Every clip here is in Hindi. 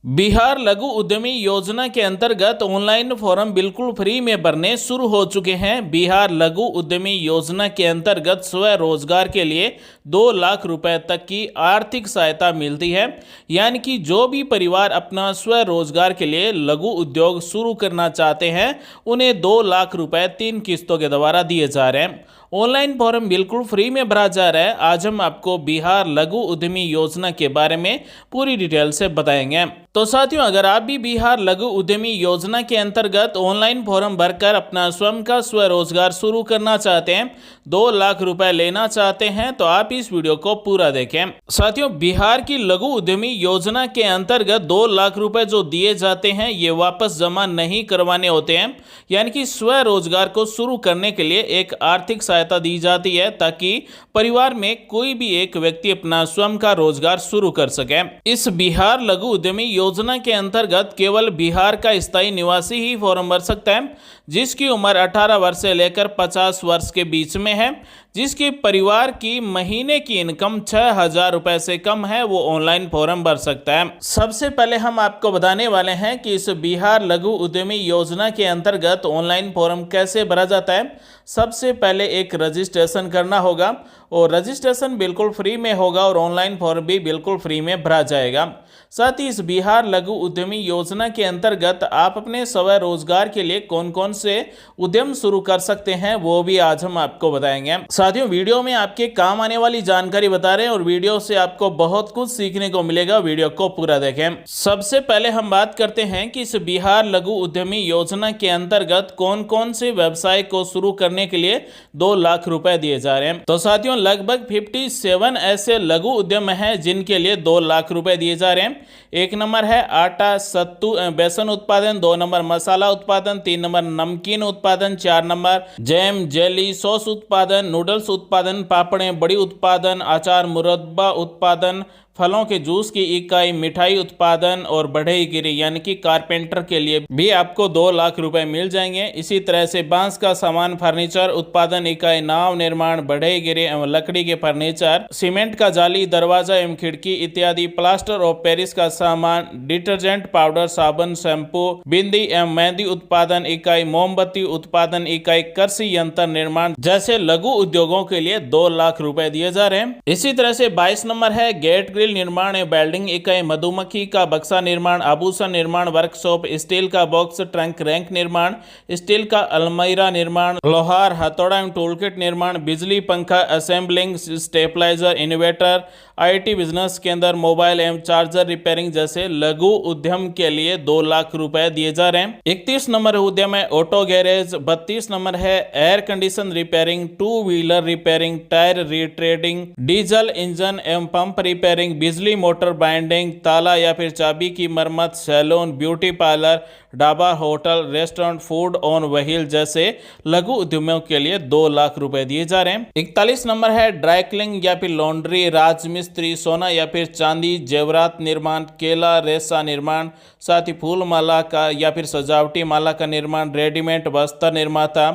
बिहार लघु उद्यमी योजना के अंतर्गत ऑनलाइन फॉर्म बिल्कुल फ्री में भरने शुरू हो चुके हैं। बिहार लघु उद्यमी योजना के अंतर्गत स्वरोजगार के लिए 2 लाख रुपए तक की आर्थिक सहायता मिलती है। यानी कि जो भी परिवार अपना स्वरोजगार के लिए लघु उद्योग शुरू करना चाहते हैं उन्हें 2 लाख रुपए 3 किस्तों के द्वारा दिए जा रहे हैं। ऑनलाइन फॉर्म बिल्कुल फ्री में भरा जा रहा है। आज हम आपको बिहार लघु उद्यमी योजना के बारे में पूरी डिटेल से बताएंगे। तो साथियों, अगर आप भी बिहार लघु उद्यमी योजना के अंतर्गत ऑनलाइन फॉर्म भरकर अपना स्वयं का स्वरोजगार शुरू करना चाहते हैं, 2 लाख रुपए लेना चाहते हैं, तो आप इस वीडियो को पूरा देखें। साथियों, बिहार की लघु उद्यमी योजना के अंतर्गत 2 लाख रुपए जो दिए जाते हैं ये वापस जमा नहीं करवाने होते हैं। यानी कि स्वरोजगार को शुरू करने के लिए एक आर्थिक सहायता दी जाती है ताकि परिवार में कोई भी एक व्यक्ति अपना स्वयं का रोजगार शुरू कर सके। इस बिहार लघु उद्यमी योजना के अंतर्गत केवल बिहार का स्थायी निवासी ही फॉर्म भर सकता है, जिसकी उम्र 18 वर्ष से लेकर 50 वर्ष के बीच में है, जिसके परिवार की महीने की इनकम 6,000 रुपए से कम है, वो ऑनलाइन फॉर्म भर सकता है। सबसे पहले हम आपको बताने वाले हैं कि इस बिहार लघु उद्यमी योजना के अंतर्गत ऑनलाइन फॉर्म कैसे भरा जाता है। सबसे पहले एक रजिस्ट्रेशन करना होगा और रजिस्ट्रेशन बिल्कुल फ्री में होगा और ऑनलाइन फॉर्म भी बिल्कुल फ्री में भरा जाएगा। साथ ही इस बिहार लघु उद्यमी योजना के अंतर्गत आप अपने स्वरोजगार के लिए कौन कौन से उद्यम शुरू कर सकते हैं वो भी आज हम आपको बताएंगे। साथियों, वीडियो में आपके काम आने वाली जानकारी बता रहे हैं और वीडियो से आपको बहुत कुछ सीखने को मिलेगा। वीडियो को पूरा देखें। सबसे पहले हम बात करते हैं कि इस बिहार लघु उद्यमी योजना के अंतर्गत कौन कौन से व्यवसाय को शुरू करने के लिए 2 लाख रुपए दिए जा रहे हैं। तो साथियों, लगभग 57 ऐसे लघु उद्यम हैं जिनके लिए 2 लाख रुपए दिए जा रहे हैं। 1 नंबर है आटा सत्तू बेसन उत्पादन, 2 नंबर मसाला उत्पादन, 3 नंबर नमकीन उत्पादन, 4 नंबर जैम जेली सॉस उत्पादन, नूडल्स उत्पादन, पापड़े बड़ी उत्पादन, अचार मुरब्बा उत्पादन, फलों के जूस की इकाई, मिठाई उत्पादन और बढ़ईगिरी यानी कि कारपेंटर के लिए भी आपको 2 लाख रुपए मिल जाएंगे। इसी तरह से बांस का सामान, फर्नीचर उत्पादन इकाई, नाव निर्माण, बढ़ईगिरी एवं लकड़ी के फर्नीचर, सीमेंट का जाली, दरवाजा एवं खिड़की इत्यादि, प्लास्टर ऑफ पेरिस का सामान, डिटर्जेंट पाउडर, साबुन, शैम्पू, बिंदी एवं मेहंदी उत्पादन इकाई, मोमबत्ती उत्पादन इकाई, कृषि यंत्र निर्माण जैसे लघु उद्योगों के लिए 2 लाख रुपए दिए जा रहे हैं। इसी तरह से 22 नंबर है गेट ग्रिल निर्माण, वेल्डिंग इकाई, मधुमक्खी का बक्सा निर्माण, आभूषण निर्माण वर्कशॉप, स्टील का बॉक्स ट्रंक रैंक निर्माण, स्टील का अलमीरा निर्माण, लोहार हथौड़ा एवं टूलकिट निर्माण, बिजली पंखा assembling, stabiliser, inverter, IT business के अंदर मोबाइल एवं चार्जर रिपेयरिंग जैसे लघु उद्यम के लिए 2 लाख रुपए दिए जा रहे हैं। 31 नंबर उद्यम है ऑटो गैरेज, 32 नंबर है air condition repairing, 2 wheeler repairing, tyre retreading, diesel engine एवं पंप रिपेयरिंग, बिजली मोटर बाइंडिंग, ताला या फिर चाबी की मरम्मत, salon, beauty parlour, dhaba, hotel, restaurant, food on wheel जैसे लघु उद्यमों के लिए 2 लाख रुपए दिए जा रहे हैं। 41 नंबर है ड्राई क्लीनिंग या फिर लॉन्ड्री, राजमिस्त्री, सोना या फिर चांदी, जेवरात निर्माण, केला रेशा निर्माण, साथ ही फूल माला का या फिर सजावटी माला का निर्माण, रेडीमेड वस्त्र निर्माता,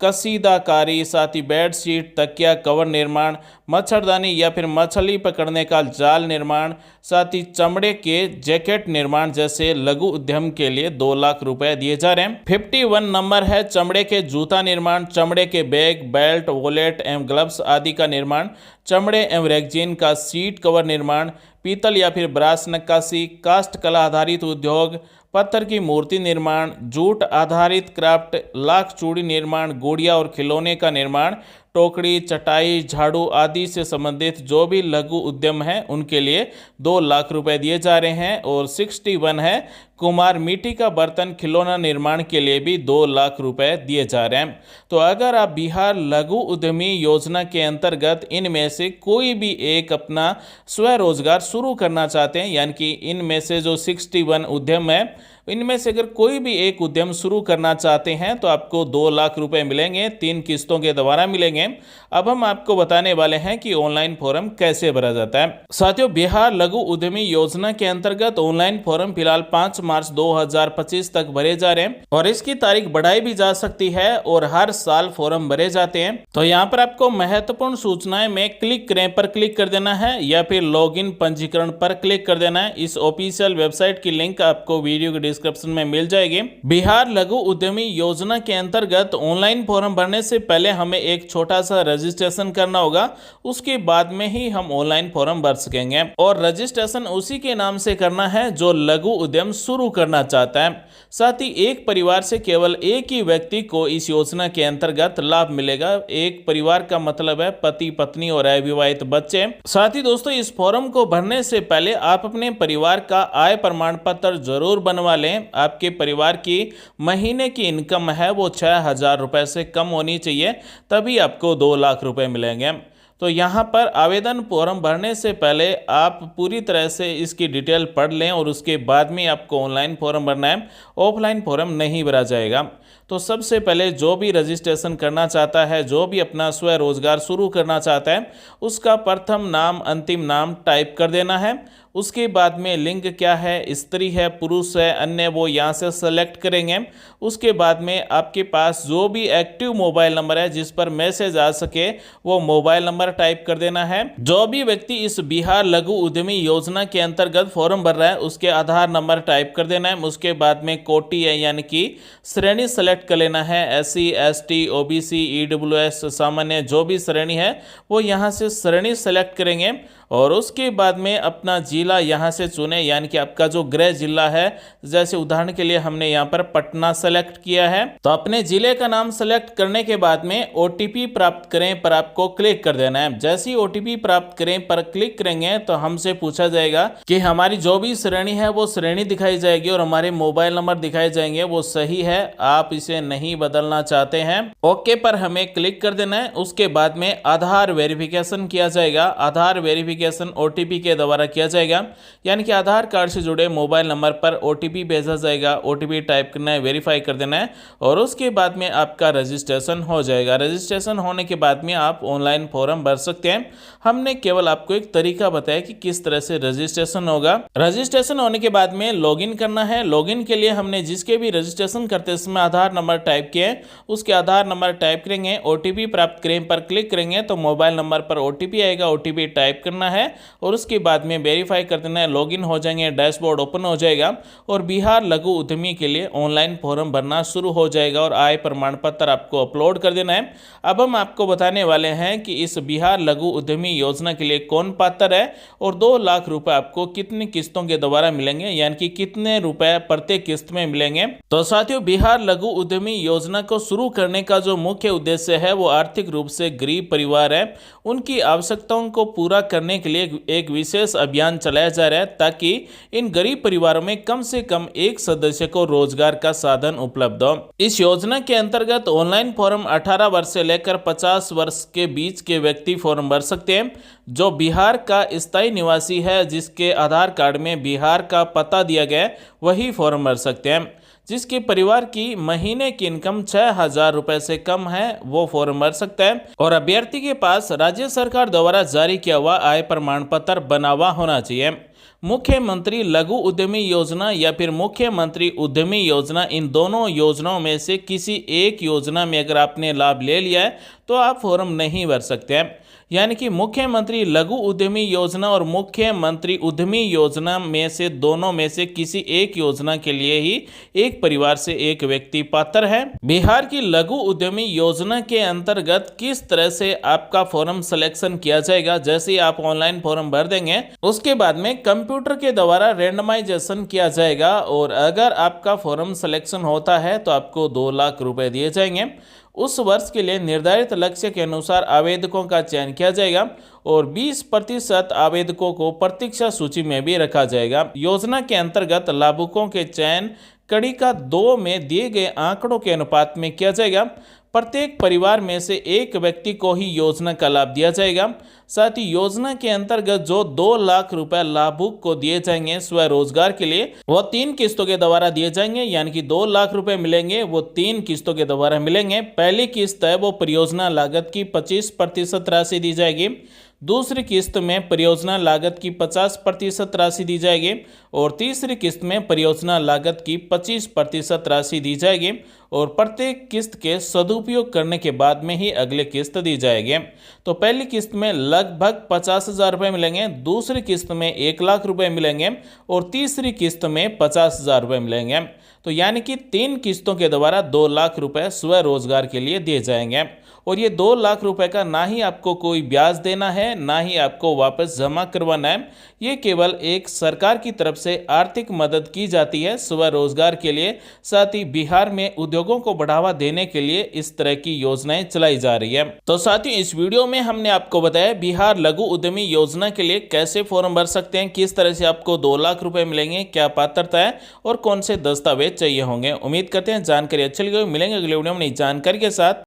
कसीदाकारी, साथ ही बेड शीट, तकिया कवर निर्माण, मच्छरदानी या फिर मछली पकड़ने का जाल निर्माण, साथ ही चमड़े के जैकेट निर्माण जैसे लघु उद्यम के लिए 2 लाख रुपए दिए जा रहे हैं। 51 नंबर है चमड़े के जूता निर्माण, चमड़े के बैग, बेल्ट, वॉलेट एवं ग्लव्स आदि का निर्माण, चमड़े एवं रेगजीन का सीट कवर निर्माण, पीतल या फिर ब्रास नक्काशी, कास्ट कला आधारित उद्योग, पत्थर की मूर्ति निर्माण, जूट आधारित क्राफ्ट, लाख चूड़ी निर्माण, गुड़िया और खिलौने का निर्माण, टोकरी, चटाई, झाड़ू आदि से संबंधित जो भी लघु उद्यम है उनके लिए 2 लाख रुपए दिए जा रहे हैं। और 61 है कुम्हार, मिट्टी का बर्तन, खिलौना निर्माण के लिए भी 2 लाख रुपए दिए जा रहे हैं। तो अगर आप बिहार लघु उद्यमी योजना के अंतर्गत इनमें से कोई भी एक अपना स्वरोजगार शुरू करना चाहते हैं, यानी कि इनमें से जो 61 उद्यम है इनमें से अगर कोई भी एक उद्यम शुरू करना चाहते हैं तो आपको 2 लाख रुपए मिलेंगे, 3 किस्तों के द्वारा मिलेंगे। अब हम आपको बताने वाले हैं कि ऑनलाइन फॉर्म कैसे भरा जाता है। साथियों, बिहार लघु उद्यमी योजना के अंतर्गत ऑनलाइन फॉर्म फिलहाल 5 मार्च 2025 तक भरे जा रहे हैं और इसकी तारीख बढ़ाई भी जा सकती है और हर साल फॉर्म भरे जाते हैं। तो यहाँ पर आपको महत्वपूर्ण सूचनाएं में क्लिक करें पर क्लिक कर देना है या फिर लॉगिन पंजीकरण पर क्लिक कर देना है। इस ऑफिशियल वेबसाइट की लिंक आपको वीडियो के डिस्क्रिप्शन में मिल जाएगी। बिहार लघु उद्यमी योजना के अंतर्गत ऑनलाइन फॉर्म भरने से पहले हमें एक छोटा सा रजिस्ट्रेशन करना होगा, उसके बाद में ही हम ऑनलाइन फॉर्म भर सकेंगे और रजिस्ट्रेशन उसी के नाम से करना है जो लघु उद्यम शुरू करना चाहता है। साथ ही एक परिवार से केवल एक ही व्यक्ति को इस योजना के अंतर्गत लाभ मिलेगा। एक परिवार का मतलब है पति पत्नी और अविवाहित बच्चे। साथ ही दोस्तों, इस फॉर्म को भरने से पहले आप अपने परिवार का आय प्रमाण पत्र जरूर बनवा लें। आपके परिवार की महीने की इनकम है वो 6,000 रुपए से कम होनी चाहिए, तभी आपको 2 लाख रुपए मिलेंगे। तो यहाँ पर आवेदन फॉर्म भरने से पहले आप पूरी तरह से इसकी डिटेल पढ़ लें और उसके बाद में आपको ऑनलाइन फॉर्म भरना है, ऑफलाइन फॉर्म नहीं भरा जाएगा। तो सबसे पहले जो भी रजिस्ट्रेशन करना चाहता है, जो भी अपना स्वरोजगार शुरू करना चाहता है, उसका प्रथम नाम अंतिम नाम टाइप कर देना है। उसके बाद में लिंग क्या है, स्त्री है पुरुष है अन्य, वो यहाँ से सेलेक्ट करेंगे। उसके बाद में आपके पास जो भी एक्टिव मोबाइल नंबर है जिस पर मैसेज आ सके वो मोबाइल नंबर टाइप कर देना है। जो भी व्यक्ति इस बिहार लघु उद्यमी योजना के अंतर्गत फॉर्म भर रहा है उसके आधार नंबर टाइप कर देना है। उसके बाद में कोटि है यानी कि श्रेणी सेलेक्ट कर लेना है। SC ST OBC EWS सामान्य जो भी श्रेणी है वो यहाँ से श्रेणी सेलेक्ट करेंगे और उसके बाद में अपना जिला यहाँ से चुने, यानी कि आपका जो गृह जिला है, जैसे उदाहरण के लिए हमने यहाँ पर पटना सेलेक्ट किया है। तो अपने जिले का नाम सेलेक्ट करने के बाद में OTP प्राप्त करें पर आपको क्लिक कर देना है। जैसे ही OTP प्राप्त करें पर क्लिक करेंगे तो हमसे पूछा जाएगा कि हमारी जो भी श्रेणी है वो श्रेणी दिखाई जाएगी और हमारे मोबाइल नंबर दिखाए जाएंगे, वो सही है, आप इसे नहीं बदलना चाहते हैं, ओके पर हमें क्लिक कर देना है। उसके बाद में आधार वेरिफिकेशन किया जाएगा। आधार वेरिफिकेशन OTP के द्वारा किया जाएगा, यानी कि आधार कार्ड से जुड़े मोबाइल नंबर पर OTP भेजा जाएगा। OTP टाइप करना है, वेरीफाई कर देना है और उसके बाद में आपका रजिस्ट्रेशन हो जाएगा। रजिस्ट्रेशन होने के बाद में आप ऑनलाइन फॉर्म भर सकते हैं। हमने केवल आपको एक तरीका बताया कि किस तरह से रजिस्ट्रेशन होगा। रजिस्ट्रेशन होने के बाद में लॉगिन करना है। लॉगिन के लिए हमने जिसके भी रजिस्ट्रेशन करते समय आधार नंबर टाइप किए, उसके आधार नंबर टाइप करेंगे, OTP प्राप्त करें पर क्लिक करेंगे तो मोबाइल नंबर पर OTP आएगा। OTP टाइप करना है और उसके बाद में वेरीफाई कर देना है। लॉगिन हो जाएंगे, डैशबोर्ड ओपन हो जाएगा और बिहार लघु उद्यमी के लिए ऑनलाइन फॉर्म भरना शुरू हो जाएगा और आय प्रमाण पत्र आपको अपलोड कर देना है। अब हम आपको बताने वाले हैं कि इस बिहार लघु उद्यमी योजना के लिए कौन पात्र है और 2 लाख रुपए आपको कितनी किस्तों के द्वारा मिलेंगे, यानी कि कितने रुपए प्रत्येक किस्त में मिलेंगे। तो साथियों, बिहार लघु उद्यमी योजना को शुरू करने का जो मुख्य उद्देश्य है वो आर्थिक रूप से गरीब परिवार है, उनकी आवश्यकताओं को पूरा करने के लिए एक विशेष अभियान चलाया जा रहा है ताकि इन गरीब परिवारों में कम से कम एक सदस्य को रोजगार का साधन उपलब्ध हो। इस योजना के अंतर्गत ऑनलाइन फॉर्म 18 वर्ष से लेकर 50 वर्ष के बीच के व्यक्ति फॉर्म भर सकते हैं। जो बिहार का स्थायी निवासी है, जिसके आधार कार्ड में बिहार का पता दिया गया है, वही फॉर्म भर सकते हैं। जिसके परिवार की महीने की इनकम 6,000 रुपए से कम है वो फॉर्म भर सकता है और अभ्यर्थी के पास राज्य सरकार द्वारा जारी किया हुआ आय प्रमाण पत्र बना हुआ होना चाहिए। मुख्यमंत्री लघु उद्यमी योजना या फिर मुख्यमंत्री उद्यमी योजना, इन दोनों योजनाओं में से किसी एक योजना में अगर आपने लाभ ले लिया है तो आप फॉर्म नहीं भर सकते हैं। यानी कि मुख्यमंत्री लघु उद्यमी योजना और मुख्यमंत्री उद्यमी योजना में से दोनों में से किसी एक योजना के लिए ही एक परिवार से एक व्यक्ति पात्र है। बिहार की लघु उद्यमी योजना के अंतर्गत किस तरह से आपका फॉर्म सिलेक्शन किया जाएगा, जैसे आप ऑनलाइन फॉर्म भर देंगे उसके बाद में कंप्यूटर के द्वारा रैंडमाइजेशन किया जाएगा और अगर आपका फॉर्म सिलेक्शन होता है तो आपको 2 लाख रुपए दिए जाएंगे। उस वर्ष के लिए निर्धारित लक्ष्य के अनुसार आवेदकों का चयन किया जाएगा और 20% आवेदकों को प्रतीक्षा सूची में भी रखा जाएगा। योजना के अंतर्गत लाभुकों के चयन कड़िका 2 में दिए गए आंकड़ों के अनुपात में किया जाएगा। प्रत्येक परिवार में से एक व्यक्ति को ही योजना का लाभ दिया जाएगा। साथ ही योजना के अंतर्गत जो 2 लाख रुपए लाभुक को दिए जाएंगे स्वरोजगार के लिए, वो 3 किस्तों के द्वारा दिए जाएंगे, यानी कि 2 लाख रुपए मिलेंगे वो 3 किस्तों के द्वारा मिलेंगे। पहली किस्त है वो परियोजना लागत की 25% राशि दी जाएगी, दूसरी किस्त में परियोजना लागत की 50% राशि दी जाएगी और तीसरी किस्त में परियोजना लागत की 25% राशि दी जाएगी और प्रत्येक किस्त के सदुपयोग करने के बाद में ही अगली किस्त दी जाएगी। तो पहली किस्त में लगभग 50,000 रुपये मिलेंगे, दूसरी किस्त में 1 लाख रुपये मिलेंगे और तीसरी किस्त में 50,000 रुपये मिलेंगे। तो यानी कि 3 किस्तों के द्वारा 2 लाख रुपए स्वरोजगार के लिए दिए जाएंगे और ये 2 लाख रुपए का ना ही आपको कोई ब्याज देना है, ना ही आपको वापस जमा करवाना है। ये केवल एक सरकार की तरफ से आर्थिक मदद की जाती है स्वरोजगार के लिए। साथ ही बिहार में उद्योगों को बढ़ावा देने के लिए इस तरह की योजनाएं चलाई जा रही है। तो साथियों, इस वीडियो में हमने आपको बताया बिहार लघु उद्यमी योजना के लिए कैसे फॉर्म भर सकते हैं, किस तरह से आपको 2 लाख रुपए मिलेंगे, क्या पात्रता है और कौन से दस्तावेज चाहिए होंगे। उम्मीद करते हैं जानकारी अच्छी लगी। मिलेंगे अगले वीडियो में नई जानकारी के साथ।